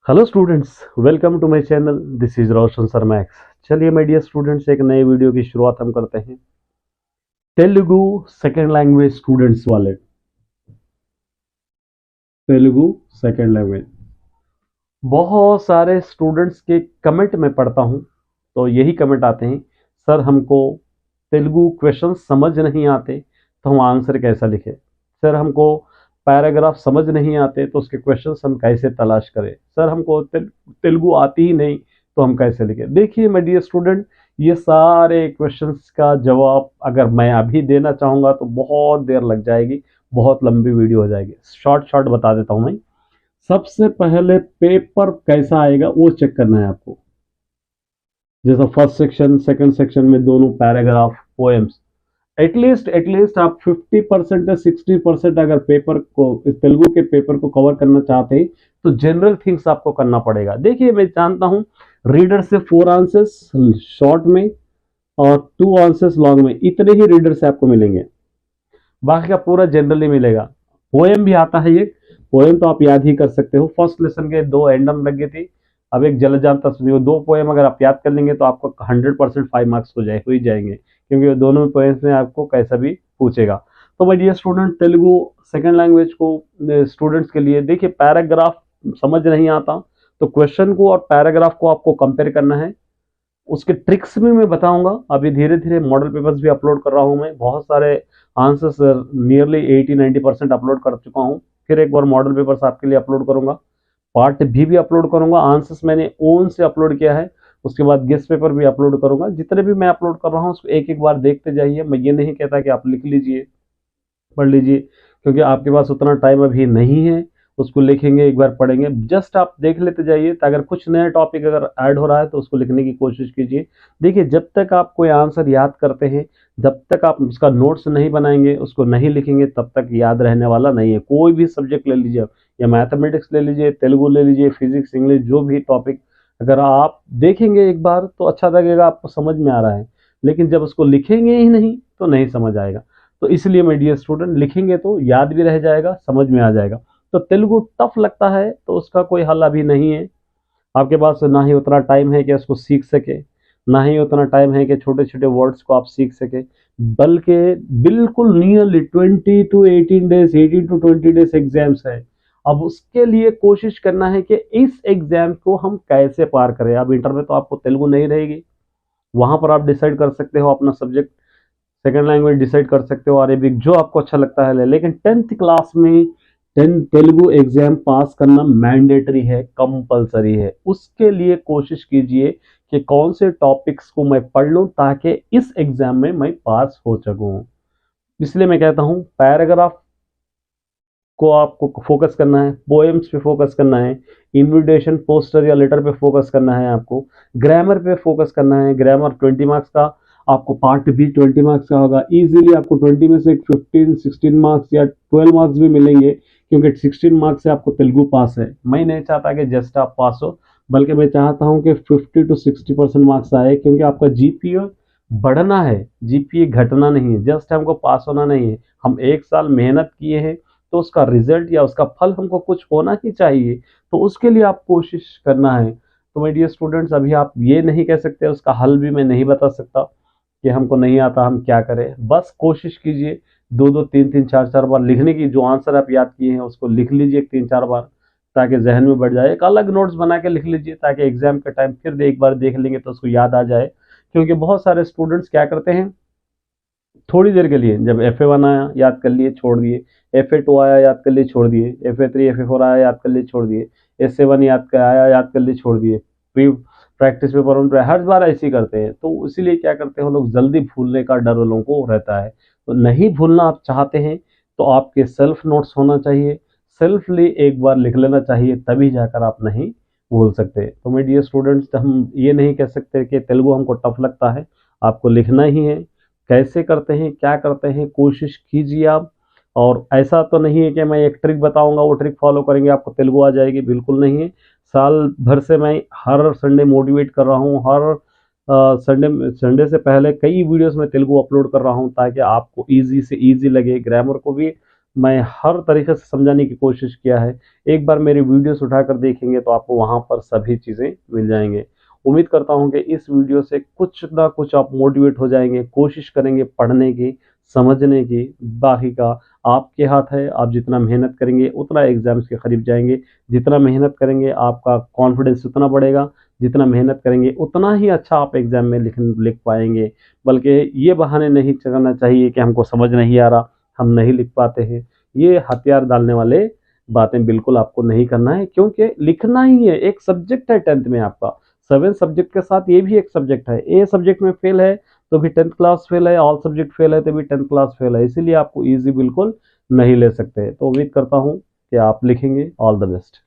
Hello students, welcome to my channel. This is Roshan sir max. चलिए my dear students, एक नए video की शुरुआत हम करते हैं। तेलुगु सेकंड लैंग्वेज स्टूडेंट्स वाले, तेलुगु सेकंड लैंग्वेज बहुत सारे स्टूडेंट्स के कमेंट में पढ़ता हूं, तो यही कमेंट आते हैं, सर हमको तेलुगु क्वेश्चन समझ नहीं आते तो हम आंसर कैसा लिखें। सर हमको पैराग्राफ समझ नहीं आते तो उसके क्वेश्चंस हम कैसे तलाश करें। सर हमको तेलुगु आती ही नहीं तो हम कैसे लिखें। देखिए माय डियर स्टूडेंट, ये सारे क्वेश्चंस का जवाब अगर मैं अभी देना चाहूँगा तो बहुत देर लग जाएगी, बहुत लंबी वीडियो हो जाएगी। शॉर्ट शॉर्ट बता देता हूँ मैं। सबसे पहले पेपर कैसा आएगा वो चेक करना है आपको। जैसा फर्स्ट सेक्शन सेकंड सेक्शन में दोनों पैराग्राफ पोएम्स, एटलीस्ट आप 50% या 60% अगर पेपर को, तेलुगु के पेपर को कवर करना चाहते हैं तो जनरल थिंग्स आपको करना पड़ेगा। देखिए मैं जानता हूं रीडर से 4 आंसर्स शॉर्ट में और 2 आंसर्स लॉन्ग में, इतने ही रीडर से आपको मिलेंगे, बाकी का पूरा जनरली मिलेगा। पोएम भी आता है, एक पोएम तो आप याद ही कर सकते हो। फर्स्ट लेसन के 2 एंडम लग गई थी, अब एक जलजान तस्वीर, वो 2 पोएम अगर आप याद कर लेंगे तो आपको 100% 5 मार्क्स हो ही जाएंगे, क्योंकि वो दोनों पोएम्स में आपको कैसा भी पूछेगा। तो my dear student, Telugu second language को स्टूडेंट्स के लिए देखिए, पैराग्राफ समझ नहीं आता तो क्वेश्चन को और पैराग्राफ को आपको कंपेयर करना है। उसके ट्रिक्स भी मैं बताऊंगा। अभी धीरे धीरे मॉडल पेपर्स भी अपलोड कर रहा हूं मैं, बहुत सारे आंसर्स नियरली 80-90% अपलोड कर चुका हूं। फिर एक बार मॉडल पेपर्स आपके लिए अपलोड करूंगा, पार्ट भी अपलोड करूंगा। आंसर्स मैंने ओन से अपलोड किया है, उसके बाद गेस्ट पेपर भी अपलोड करूंगा। जितने भी मैं अपलोड कर रहा हूँ उसको एक एक बार देखते जाइए। मैं ये नहीं कहता कि आप लिख लीजिए पढ़ लीजिए, क्योंकि आपके पास उतना टाइम अभी नहीं है उसको लिखेंगे एक बार पढ़ेंगे। जस्ट आप देख लेते जाइए, तो अगर कुछ नया टॉपिक अगर ऐड हो रहा है तो उसको लिखने की कोशिश कीजिए। देखिए जब तक आप कोई आंसर याद करते हैं, जब तक आप उसका नोट्स नहीं बनाएंगे, उसको नहीं लिखेंगे, तब तक याद रहने वाला नहीं है। कोई भी सब्जेक्ट ले लीजिए, या मैथमेटिक्स ले लीजिए, तेलुगु ले लीजिए, फिजिक्स, इंग्लिश, जो भी टॉपिक अगर आप देखेंगे एक बार तो अच्छा लगेगा, आपको समझ में आ रहा है। लेकिन जब उसको लिखेंगे ही नहीं तो नहीं समझ आएगा। तो इसलिए माय डियर स्टूडेंट, लिखेंगे तो याद भी रह जाएगा, समझ में आ जाएगा। तो तेलुगु टफ लगता है तो उसका कोई हल अभी नहीं है आपके पास। ना ही उतना टाइम है कि उसको सीख सके, ना ही उतना टाइम है कि छोटे छोटे वर्ड्स को आप सीख सके। बल्कि बिल्कुल nearly 20 to 18 days, 18 to 20 days exams है। अब उसके लिए कोशिश करना है कि इस एग्जाम को हम कैसे पार करें। अब इंटर में तो आपको तेलुगु नहीं रहेगी, वहां पर आप डिसाइड कर सकते हो अपना सब्जेक्ट, सेकंड लैंग्वेज डिसाइड कर सकते हो, अरेबिक, जो आपको अच्छा लगता है ले। लेकिन 10th क्लास में 10 तेलुगु एग्जाम पास करना मैंडेटरी है, कंपलसरी है। उसके लिए कोशिश कीजिए कि कौन से टॉपिक्स को मैं पढ़ लूं ताकि इस एग्जाम में मैं पास हो सकूं। इसलिए मैं कहता हूं पैराग्राफ को आपको फोकस करना है, पोएम्स पे फोकस करना है, इनविटेशन पोस्टर या लेटर पे फोकस करना है, आपको ग्रामर पे फोकस करना है। ग्रामर 20 मार्क्स का, आपको पार्ट भी 20 मार्क्स का होगा। इजीली आपको 20 में से 15-16 मार्क्स या 12 मार्क्स भी मिलेंगे, क्योंकि 16 मार्क्स से आपको तेलुगु पास है। मैं नहीं चाहता कि जस्ट आप पास हो, बल्कि मैं चाहता हूं कि 50 to 60% मार्क्स आए, क्योंकि आपका जीपीए बढ़ना है, जीपीए घटना नहीं है। जस्ट हमको पास होना नहीं है, हम 1 साल मेहनत किए हैं तो उसका रिजल्ट या उसका फल हमको कुछ होना ही चाहिए। तो उसके लिए आप कोशिश करना है। तो माय डियर स्टूडेंट्स, अभी आप ये नहीं कह सकते, उसका हल भी मैं नहीं बता सकता कि हमको नहीं आता हम क्या करें। बस कोशिश कीजिए 2-2, 3-3, 4-4 बार लिखने की। जो आंसर आप याद किए हैं उसको लिख लीजिए 3-4 बार, ताकि जहन में बढ़ जाए। एक अलग नोट्स बना के लिख लीजिए, ताकि एग्जाम के टाइम फिर एक बार देख लेंगे तो उसको याद आ जाए। क्योंकि बहुत सारे स्टूडेंट्स क्या करते हैं, थोड़ी देर के लिए, जब FA1 आया याद कर लिए छोड़ दिए, FA2 आया याद कर लिए छोड़ दिए, FA3 FA4 आया याद कर लिए छोड़ दिए, SA1 याद कर आया याद कर लिए छोड़ दिए, प्री प्रैक्टिस पेपर में हर बार ऐसे ही करते हैं। तो इसीलिए क्या करते हैं लोग, जल्दी भूलने का डर लोगों को रहता है। तो नहीं भूलना आप चाहते हैं तो आपके सेल्फ नोट्स होना चाहिए, सेल्फली एक बार लिख लेना चाहिए, तभी जाकर आप नहीं भूल सकते। तो मेरे डियर स्टूडेंट्स, हम ये नहीं कह सकते कि तेलुगु हमको टफ लगता है, आपको लिखना ही है। कैसे करते हैं, क्या करते हैं, कोशिश कीजिए आप। और ऐसा तो नहीं है कि मैं एक ट्रिक बताऊंगा, वो ट्रिक फॉलो करेंगे आपको तेलुगु आ जाएगी, बिल्कुल नहीं है। साल भर से मैं हर संडे मोटिवेट कर रहा हूँ, हर संडे संडे से पहले कई वीडियोस में तेलुगु अपलोड कर रहा हूँ, ताकि आपको इजी से इजी लगे। ग्रामर को भी मैं हर तरीके से समझाने की कोशिश किया है। एक बार मेरी वीडियोस उठाकर देखेंगे तो आपको वहाँ पर सभी चीज़ें मिल जाएंगे। उम्मीद करता हूँ कि इस वीडियो से कुछ ना कुछ आप मोटिवेट हो जाएंगे, कोशिश करेंगे पढ़ने की, समझने की। बाकी का आपके हाथ है, आप जितना मेहनत करेंगे उतना एग्जाम्स के करीब जाएंगे। जितना मेहनत करेंगे आपका कॉन्फिडेंस उतना बढ़ेगा, जितना मेहनत करेंगे उतना ही अच्छा आप एग्जाम में लिख पाएंगे। बल्कि ये बहाने नहीं करना चाहिए कि हमको समझ नहीं आ रहा, हम नहीं लिख पाते हैं। ये हथियार डालने वाले बातें बिल्कुल आपको नहीं करना है, क्योंकि लिखना ही है, एक सब्जेक्ट है 10th में आपका। 7 सब्जेक्ट के साथ ये भी एक सब्जेक्ट है। ए सब्जेक्ट में फेल है तो भी 10th क्लास फेल है, ऑल सब्जेक्ट फेल है तो भी 10th क्लास फेल है। इसीलिए आपको ईजी बिल्कुल नहीं ले सकते। तो उम्मीद करता हूँ कि आप लिखेंगे। All the best.